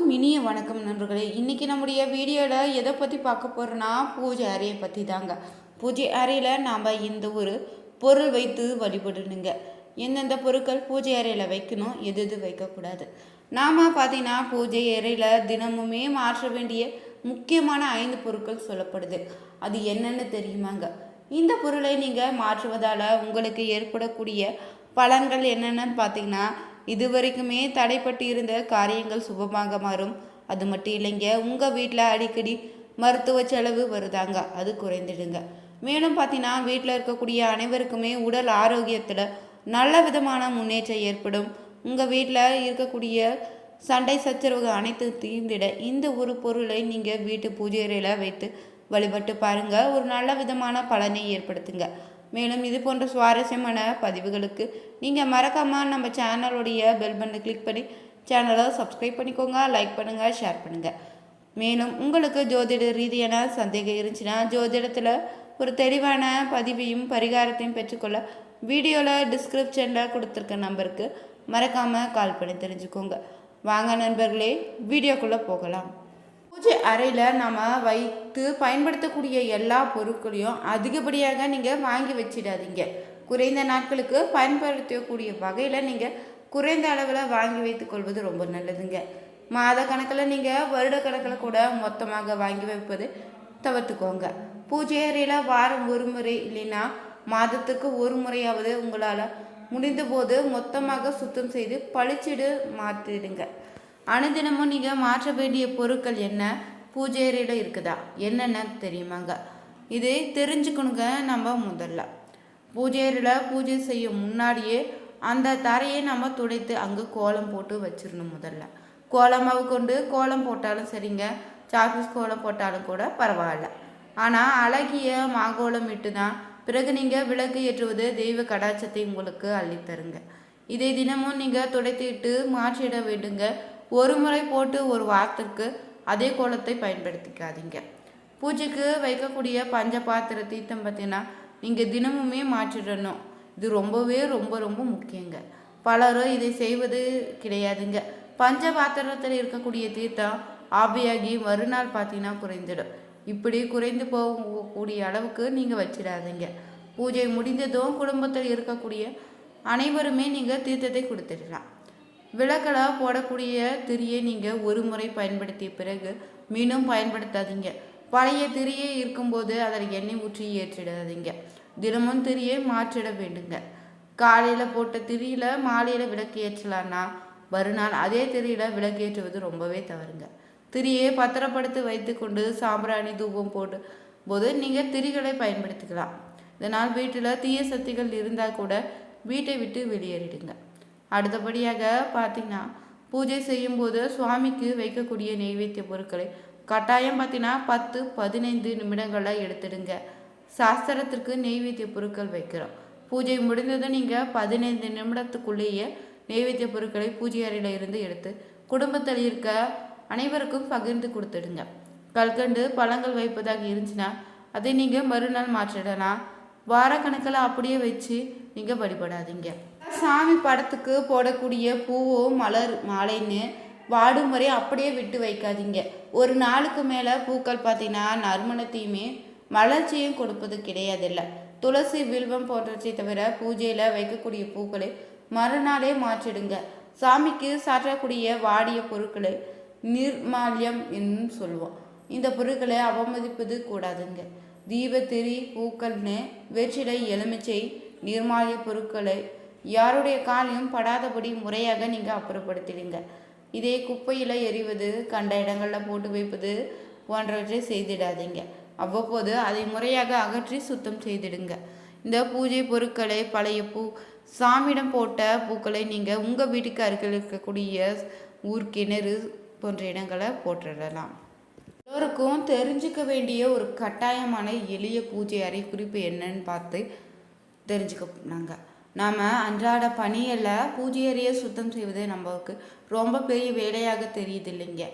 எல்லோருக்கும் இனிய வணக்கம் நண்பர்களே. இன்றைக்கி நம்முடைய வீடியோவில் எதை பற்றி பார்க்க போகிறோன்னா பூஜை அறையை பற்றி தாங்க. பூஜை அறையில் நாம் இந்த ஒரு பொருள் வைத்து வழிபடணுங்க. எந்தெந்த பொருட்கள் பூஜை அறையில் வைக்கணும், எது எது வைக்கக்கூடாது. நாம் பார்த்தீங்கன்னா பூஜை அறையில் தினமுமே மாற்ற வேண்டிய முக்கியமான 5 பொருட்கள் சொல்லப்படுது. அது என்னென்னு தெரியுமாங்க? இந்த பொருளை நீங்கள் மாற்றுவதால் உங்களுக்கு ஏற்படக்கூடிய பலன்கள் என்னென்னு பார்த்தீங்கன்னா, இது வரைக்குமே தடைப்பட்டு இருந்த காரியங்கள் சுபமாக மாறும். அது மட்டும் இல்லைங்க, உங்கள் வீட்டில் அடிக்கடி மருத்துவ செலவு வருதாங்க, அது குறைந்துடுங்க. மேலும் பார்த்தீங்கன்னா வீட்டில் இருக்கக்கூடிய அனைவருக்குமே உடல் ஆரோக்கியத்தில் நல்ல விதமான முன்னேற்றம் ஏற்படும். உங்கள் வீட்டில் இருக்கக்கூடிய சண்டை சச்சரவு அனைத்து தீர்ந்திட இந்த ஒரு பொருளை நீங்கள் வீட்டு பூஜை அறையில் வைத்து வழிபட்டு பாருங்கள். ஒரு நல்ல விதமான பலனை ஏற்படுத்துங்க. மேலும் இது போன்ற சுவாரஸ்யமான பதிவுகளுக்கு நீங்கள் மறக்காமல் நம்ம சேனலுடைய பெல் பட்டனை கிளிக் பண்ணி சேனலை சப்ஸ்கிரைப் பண்ணிக்கோங்க, லைக் பண்ணுங்கள், ஷேர் பண்ணுங்கள். மேலும் உங்களுக்கு ஜோதிட ரீதியான சந்தேகம் இருந்துச்சுன்னா ஜோதிடத்தில் ஒரு தெளிவான பதிவையும் பரிகாரத்தையும் பெற்றுக்கொள்ள வீடியோவில் டிஸ்கிரிப்ஷனில் கொடுத்துருக்க நம்பருக்கு மறக்காமல் கால் பண்ணி தெரிஞ்சுக்கோங்க. வாங்க நண்பர்களே, வீடியோக்குள்ளே போகலாம். பூஜை அறையில் நம்ம வைத்து பயன்படுத்தக்கூடிய எல்லா பொருட்களையும் அதிகப்படியாக நீங்கள் வாங்கி வச்சிடாதீங்க. குறைந்த நாட்களுக்கு பயன்படுத்தக்கூடிய வகையில் நீங்கள் குறைந்த அளவில் வாங்கி வைத்து கொள்வது ரொம்ப நல்லதுங்க. மாத கணக்கில் நீங்கள் வருட கணக்கில் கூட மொத்தமாக வாங்கி வைப்பது தவிர்த்துக்கோங்க. பூஜை அறையில் வாரம் ஒரு முறை இல்லைன்னா மாதத்துக்கு ஒரு முறையாவது உங்களால் முடிந்த போது மொத்தமாக சுத்தம் செய்து பளிச்சிடு மாற்றிடுங்க. அனுதினமும் நீங்கள் மாற்ற வேண்டிய பொருட்கள் என்ன பூஜை அறையில் இருக்குதா என்னென்ன தெரியுமாங்க? இதை தெரிஞ்சுக்கணுங்க. நம்ம முதல்ல பூஜை அறையில் பூஜை செய்யும் முன்னாடியே அந்த தரையை நம்ம துடைத்து அங்கே கோலம் போட்டு வச்சிடணும். முதல்ல கோலமாவு கொண்டு கோலம் போட்டாலும் சரிங்க, சாக்பீஸ் கோலம் போட்டாலும் கூட பரவாயில்ல. ஆனால் அழகிய மாகோலம் இட்டு தான் பிறகு நீங்கள் விளக்கு ஏற்றுவது தெய்வ கடாட்சத்தை உங்களுக்கு அள்ளித்தருங்க. இதை தினமும் நீங்கள் துடைத்திட்டு மாற்றிட வேண்டுங்க. ஒரு முறை போட்டு ஒரு வாரத்திற்கு அதே கோலத்தை பயன்படுத்திக்காதீங்க. பூஜைக்கு வைக்கக்கூடிய பஞ்ச பாத்திர தீர்த்தம் பார்த்தீங்கன்னா நீங்கள் தினமுமே மாற்றிடணும். இது ரொம்பவே ரொம்ப ரொம்ப முக்கியங்க. பலரும் இதை செய்வது கிடையாதுங்க. பஞ்ச பாத்திரத்தில் இருக்கக்கூடிய தீர்த்தம் ஆவியாகி மறுநாள் பார்த்தீங்கன்னா குறைந்துடும். இப்படி குறைந்து போகக்கூடிய அளவுக்கு நீங்கள் வச்சிடாதீங்க. பூஜை முடிந்ததும் குடும்பத்தில் இருக்கக்கூடிய அனைவருமே நீங்கள் தீர்த்தத்தை கொடுத்துடலாம். விளக்கில் போடக்கூடிய திரியை நீங்கள் ஒரு முறை பயன்படுத்திய பிறகு மீண்டும் பயன்படுத்தாதீங்க. பழைய திரியை இருக்கும்போது அதில் எண்ணெய் ஊற்றி ஏற்றிடாதீங்க. தினமும் திரியை மாற்றிட வேண்டுங்க. காலையில் போட்ட திரியில் மாலையில் விளக்கு ஏற்றலான்னா மறுநாள் அதே திரியில் விளக்கு ஏற்றுவது ரொம்பவே தவறுங்க. திரியை பத்திரப்படுத்தி வைத்து கொண்டு சாம்பிராணி தூபம் போட்டு போது நீங்கள் திரிகளை பயன்படுத்திக்கலாம். இதனால் வீட்டில் தீய சக்திகள் இருந்தால் கூட வீட்டை விட்டு வெளியேறிடுங்க. அடுத்தபடியாக பார்த்தீங்கன்னா பூஜை செய்யும்போது சுவாமிக்கு வைக்கக்கூடிய நெய்வேத்திய பொருட்களை கட்டாயம் பார்த்தீங்கன்னா 10-15 நிமிடங்களில் எடுத்துடுங்க. சாஸ்திரத்திற்கு நெய்வேத்திய பொருட்கள் வைக்கிறோம். பூஜை முடிந்ததும் நீங்கள் 15 நிமிடத்துக்குள்ளேயே நெய்வேத்திய பொருட்களை பூஜை அறையில் இருந்து எடுத்து குடும்பத்தில் இருக்க அனைவருக்கும் பகிர்ந்து கொடுத்துடுங்க. கல்கண்டு பழங்கள் வைப்பதாக இருந்துச்சுன்னா அதை நீங்கள் மறுநாள் மாற்றிடலாம். வாரக்கணக்கில் அப்படியே வச்சு நீங்கள் வழிபடாதீங்க. சாமி படத்துக்கு போடக்கூடிய பூவோ மலர் மாலைன்னு வாடும் முறை அப்படியே விட்டு வைக்காதீங்க. ஒரு நாளுக்கு மேலே பூக்கள் பார்த்தீங்கன்னா நறுமணத்தையுமே மலர்ச்சியும் கொடுப்பது கிடையாதில்லை. துளசி வில்வம் போன்றவற்றை தவிர பூஜையில் வைக்கக்கூடிய பூக்களை மறுநாளே மாற்றிடுங்க. சாமிக்கு சாற்றக்கூடிய வாடிய பொருட்களை நிர்மால்யம் என்று சொல்லுவோம். இந்த பொருட்களை அவமதிப்பது கூடாதுங்க. தீபத்திரி பூக்கள்னு வெற்றிலை எலுமிச்சை நிர்மால்ய பொருட்களை யாருடைய காலையும் படாதபடி முறையாக நீங்கள் அப்புறப்படுத்திடுங்க. இதே குப்பையில் எறிவது, கண்ட இடங்களில் போட்டு வைப்பது போன்றவற்றை செய்திடாதீங்க. அவ்வப்போது அதை முறையாக அகற்றி சுத்தம் செய்திடுங்க. இந்த பூஜை பொருட்களை பழைய சாமியிடம் போட்ட பூக்களை நீங்கள் உங்கள் வீட்டுக்கு அருகில் இருக்கக்கூடிய ஊர் கிணறு போன்ற இடங்களை போட்டுடலாம். எல்லோருக்கும் தெரிஞ்சுக்க வேண்டிய ஒரு கட்டாயமான எளிய பூஜை அறை குறிப்பு என்னன்னு பார்த்து தெரிஞ்சுக்கோங்க. நாம் அன்றாட பணியில் பூஜை அறையை சுத்தம் செய்வது நம்மளுக்கு ரொம்ப பெரிய வேலையாக தெரியுது இல்லைங்க.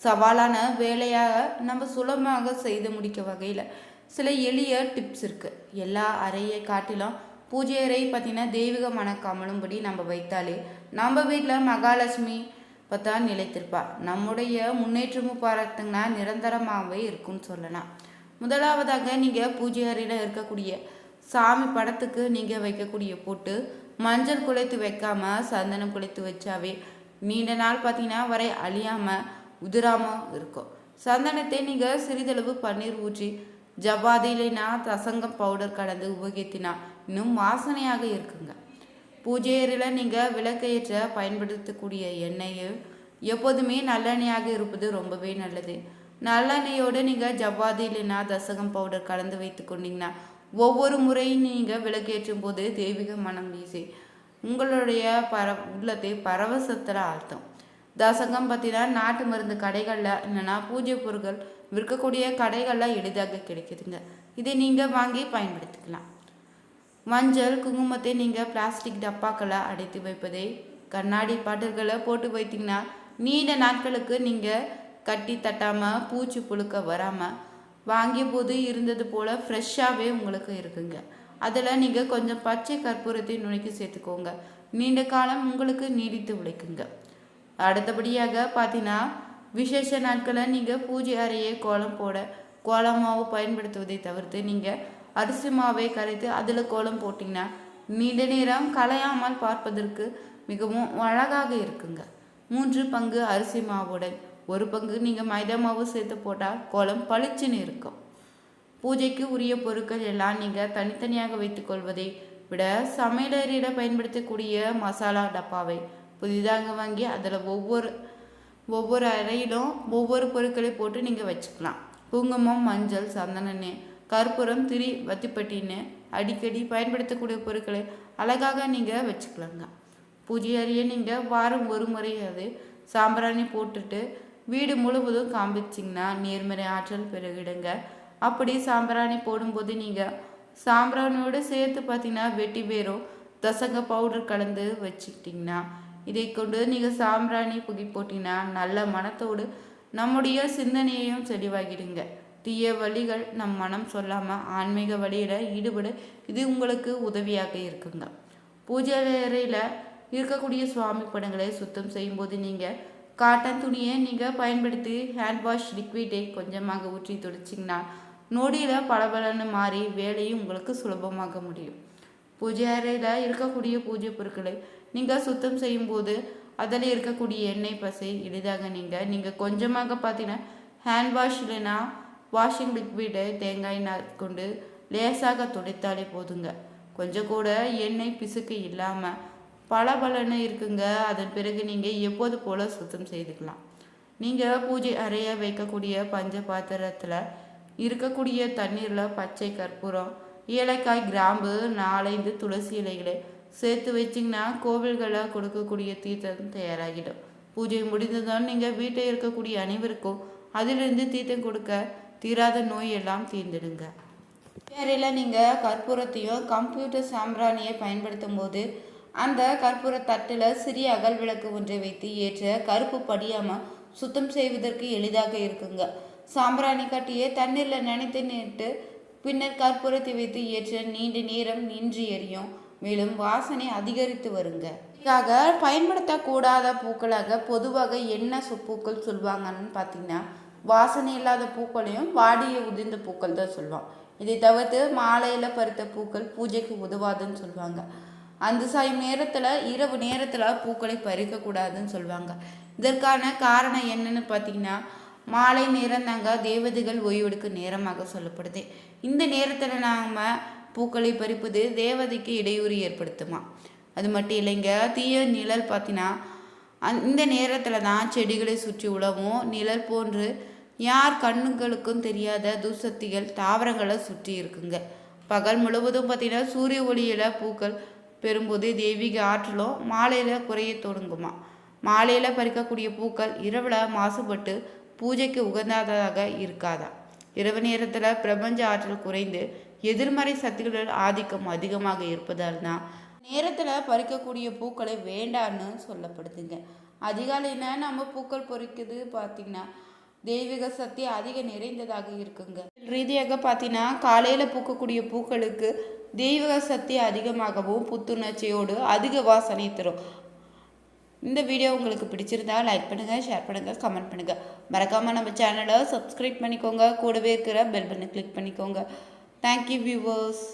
சவாலான வேலையாக நம்ம சுலபமாக செய்து முடிக்க வகையில் சில எளிய டிப்ஸ் இருக்குது. எல்லா அறையை காட்டிலும் பூஜை அறை பார்த்திங்கன்னா தெய்வீக மனக்கமலும்படி நம்ம வைத்தாலே நம்ம வீட்டில் மகாலட்சுமி பார்த்தா நிலைத்திருப்பா. நம்முடைய முன்னேற்றமும் பார்த்தீங்கன்னா நிரந்தரமாகவே இருக்குன்னு சொல்லலாம். முதலாவதாக நீங்கள் பூஜை அறையில் இருக்கக்கூடிய சாமி படத்துக்கு நீங்கள் வைக்கக்கூடிய போட்டு மஞ்சள் குலைத்து வைக்காமல் சந்தனம் குலைத்து வச்சாவே நீண்ட நாள் பார்த்தீங்கன்னா வரை அழியாமல் உதிராமல் இருக்கும். சந்தனத்தை நீங்கள் சிறிதளவு பன்னீர் ஊற்றி ஜவ்வாது இல்லைன்னா தசங்கம் பவுடர் கலந்து உபயோகித்தினா இன்னும் வாசனையாக இருக்குங்க. பூஜை அறையில் நீங்கள் விளக்கேற்ற பயன்படுத்தக்கூடிய எண்ணெயை எப்போதுமே நல்லெண்ணெயாக இருப்பது ரொம்பவே நல்லது. நல்லெண்ணெயோடு நீங்கள் ஜவ்வாது இல்லைன்னா தசகம் பவுடர் கலந்து வைத்து கொண்டீங்கன்னா ஒவ்வொரு முறையும் நீங்கள் விளக்கேற்றும் போது தெய்வீக மனம் வீசி உங்களுடைய உள்ளத்தை பரவசத்தில் ஆழ்த்தும். தசகம் பார்த்தீங்கன்னா நாட்டு மருந்து கடைகளில் இல்லைன்னா பூஜை பொருட்கள் விற்கக்கூடிய கடைகளில் எளிதாக கிடைக்குதுங்க. இதை நீங்கள் வாங்கி பயன்படுத்திக்கலாம். மஞ்சள் குங்குமத்தை நீங்கள் பிளாஸ்டிக் டப்பாக்களை அடைத்து வைப்பதை கண்ணாடி பாட்டில்களை போட்டு வைத்தீங்கன்னா நீண்ட நாட்களுக்கு நீங்கள் கட்டி தட்டாமல் பூச்சி புழுக்க வராமல் வாங்கிய போது இருந்தது போல் ஃப்ரெஷ்ஷாகவே உங்களுக்கு இருக்குங்க. அதில் நீங்கள் கொஞ்சம் பச்சை கற்பூரத்தை நுணுக்கி சேர்த்துக்கோங்க. நீண்ட காலம் உங்களுக்கு நீடித்து உழைக்குங்க. அடுத்தபடியாக பார்த்தீங்கன்னா விசேஷ நாட்களில் நீங்கள் பூஜை அறையை கோலம் போட கோலம் மாவு பயன்படுத்துவதை தவிர்த்து நீங்கள் அரிசி மாவை கரைத்து அதில் கோலம் போட்டிங்கன்னா நீண்ட நேரம் கலையாமல் பார்ப்பதற்கு மிகவும் அழகாக இருக்குங்க. 3 பங்கு அரிசி மாவுடன் 1 பங்கு நீங்கள் மைதா மாவு சேர்த்து போட்டால் கோலம் பளிச்சுன்னு இருக்கும். பூஜைக்கு உரிய பொருட்கள் எல்லாம் நீங்கள் தனித்தனியாக வைத்துக்கொள்வதை விட சமையலறையில் பயன்படுத்தக்கூடிய மசாலா டப்பாவை புதிதாக வாங்கி அதில் ஒவ்வொரு அறையிலும் ஒவ்வொரு பொருட்களை போட்டு நீங்கள் வச்சுக்கலாம். குங்குமம், மஞ்சள், சந்தனன்னு, கற்பூரம், திரி, வத்திப்பட்டின்னு அடிக்கடி பயன்படுத்தக்கூடிய பொருட்களை அழகாக நீங்கள் வச்சுக்கலாங்க. பூஜை அறையை நீங்கள் வாரம் ஒரு முறையாவது சாம்பிராணி போட்டுட்டு வீடு முழுவதும் காமிச்சிங்கன்னா நேர்மறை ஆற்றல் பெருகிடுங்க. அப்படி சாம்பிராணி போடும்போது நீங்கள் சாம்பிராணியோடு சேர்த்து பார்த்தீங்கன்னா வெட்டி வேரும் தசங்க பவுடர் கலந்து வச்சுக்கிட்டிங்கன்னா இதை கொண்டு நீங்கள் சாம்பிராணி புகை போட்டிங்கன்னா நல்ல மனத்தோடு நம்முடைய சிந்தனையையும் தெளிவாகிடுங்க. தீய வழிகள் நம் மனம் சொல்லாமல் ஆன்மீக வழியில் ஈடுபட இது உங்களுக்கு உதவியாக இருக்குங்க. பூஜை அறையில் இருக்கக்கூடிய சுவாமி படங்களை சுத்தம் செய்யும்போது நீங்கள் காட்டன் துணியை நீங்கள் பயன்படுத்தி ஹேண்ட் வாஷ் லிக்விடை கொஞ்சமாக ஊற்றி துடைச்சிங்கன்னா நொடியில் பளபளன்னு மாறி வேலையும் உங்களுக்கு சுலபமாக முடியும். பூஜை அறையில் இருக்கக்கூடிய பூஜை பொருட்களை நீங்கள் சுத்தம் செய்யும்போது அதில் இருக்கக்கூடிய எண்ணெய் பசை எளிதாக நீங்கள் கொஞ்சமாக பார்த்தீங்கன்னா ஹேண்ட் வாஷ் இல்லைன்னா வாஷிங் லிக்விடை தேங்காய் நார் கொண்டு லேசாக துடைத்தாலே போதுங்க. கொஞ்சம் கூட எண்ணெய் பிசுக்கு இல்லாமல் பளபளன்னு இருக்குங்க. அதன் பிறகு நீங்கள் எப்போது போல் சுத்தம் செய்துக்கலாம். நீங்கள் பூஜை அறைய வைக்கக்கூடிய பஞ்ச பாத்திரத்தில் இருக்கக்கூடிய தண்ணீரில் பச்சை கற்பூரம், ஏலக்காய், கிராம்பு, 4-5 துளசி இலைகளை சேர்த்து வச்சிங்கன்னா கோவில்களில் கொடுக்கக்கூடிய தீர்த்தம் தயாராகிடும். பூஜை முடிந்ததும் நீங்கள் வீட்டில் இருக்கக்கூடிய அனைவருக்கும் அதிலிருந்து தீர்த்தம் கொடுக்க தீராத நோய் எல்லாம் தீர்ந்துடுங்க. அறையில் நீங்கள் கற்பூரத்தையும் கம்ப்யூட்டர் சாம்பிராணியை பயன்படுத்தும் போது அந்த கற்பூர தட்டில் சிறிய அகல் விளக்கு ஒன்றை வைத்து ஏற்ற கருப்பு படியாமல் சுத்தம் செய்வதற்கு எளிதாக இருக்குங்க. சாம்பிராணி கட்டியே தண்ணீரில் நினைத்து நிட்டு பின்னர் கற்பூரத்தை வைத்து ஏற்ற நீண்ட நேரம் நின்று எரியும். மேலும் வாசனை அதிகரித்து வருங்க. இதுக்காக பயன்படுத்தக்கூடாத பூக்களாக பொதுவாக என்ன பூக்கள் சொல்லுவாங்கன்னு பார்த்தீங்கன்னா வாசனை இல்லாத பூக்களையும் வாடிய உதிர்ந்த பூக்கள் தான் சொல்லுவாங்க. இதை தவிர்த்து மாலையில் பறித்த பூக்கள் பூஜைக்கு உதவாதுன்னு சொல்லுவாங்க. அந்த நேரத்தில் இரவு நேரத்தில் பூக்களை பறிக்கக்கூடாதுன்னு சொல்லுவாங்க. இதற்கான காரணம் என்னன்னு பார்த்தீங்கன்னா மாலை நேரம் நாங்கள் தேவதைகள் ஓய்வெடுக்க நேரமாக சொல்லப்படுது. இந்த நேரத்தில் நாம் பூக்களை பறிப்பது தேவதைக்கு இடையூறு ஏற்படுத்துமா. அது மட்டும் இல்லைங்க, தீய நிழல் பார்த்தீங்கன்னா இந்த நேரத்தில் தான் செடிகளை சுற்றி உழவும் நிழல் போன்று யார் கண்ணுங்களுக்கும் தெரியாத துசக்திகள் தாவரங்களை சுற்றி இருக்குங்க. பகல் முழுவதும் பார்த்தீங்கன்னா சூரிய ஒளியில் பூக்கள் பெறும்போது தெய்வீக ஆற்றலும் மாலையில் குறைய தொடங்குமா. மாலையில் பறிக்கக்கூடிய பூக்கள் இரவில் மாசுபட்டு பூஜைக்கு உகந்ததாக இருக்காதா. இரவு நேரத்தில் பிரபஞ்ச ஆற்றல் குறைந்து எதிர்மறை சக்திகள் ஆதிக்கம் அதிகமாக இருப்பதால் தான் நேரத்தில் பறிக்கக்கூடிய பூக்களை வேண்டான்னு சொல்லப்படுதுங்க. அதிகாலையில் நம்ம பூக்கள் பொறிக்குது பார்த்திங்கன்னா தெய்வீக சக்தி அதிக நிறைந்ததாக இருக்குங்க. ரீதியாக பார்த்தீங்கன்னா காலையில் பூக்கக்கூடிய பூக்களுக்கு தெய்வீக சக்தி அதிகமாகவும் புத்துணர்ச்சியோடு அதிக வாசனை தரும். இந்த வீடியோ உங்களுக்கு பிடிச்சிருந்தா லைக் பண்ணுங்கள், ஷேர் பண்ணுங்கள், கமெண்ட் பண்ணுங்கள். மறக்காமல் நம்ம சேனலை சப்ஸ்கிரைப் பண்ணிக்கோங்க. கூடவே இருக்கிற பெல் பட்டனை கிளிக் பண்ணிக்கோங்க. Thank you viewers.